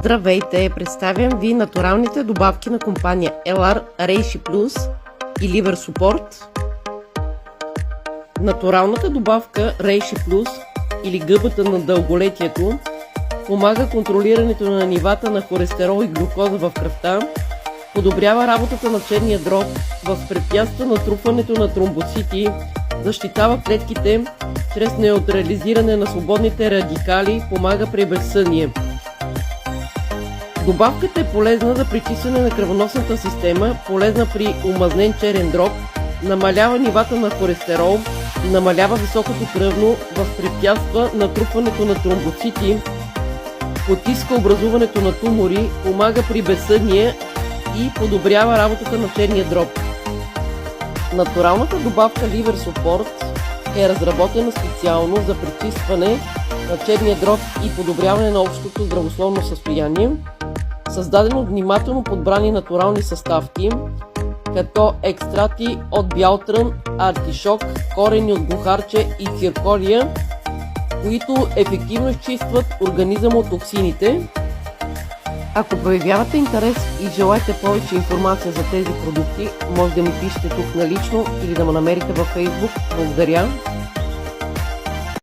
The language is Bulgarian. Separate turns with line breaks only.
Здравейте! Представям ви натуралните добавки на компания LR Reishi Plus и Liver Support. Натуралната добавка Reishi Plus или гъбата на дълголетието помага контролирането на нивата на холестерол и глюкоза в кръвта, подобрява работата на черния дроб, възпрепятства натрупването на тромбоцити, защитава клетките чрез неутрализиране на свободните радикали, помага при безсъние. Добавката е полезна за пречистване на кръвоносната система, полезна при омазнен черен дроб, намалява нивата на холестерол, намалява високото кръвно, възпрепятства натрупването на тромбоцити, потиска образуването на тумори, помага при безсъние и подобрява работата на черния дроб. Натуралната добавка Liver Support е разработена специално за пречистване на черния дроб и подобряване на общото здравословно състояние, създадено от внимателно подбрани натурални съставки, като екстракти от бял трън, артишок, корени от глухарче и цирколия, които ефективно изчистват организъма от токсините. Ако проявявате интерес и желаете повече информация за тези продукти, може да ми пишете тук налично или да ме намерите във Facebook. Благодаря!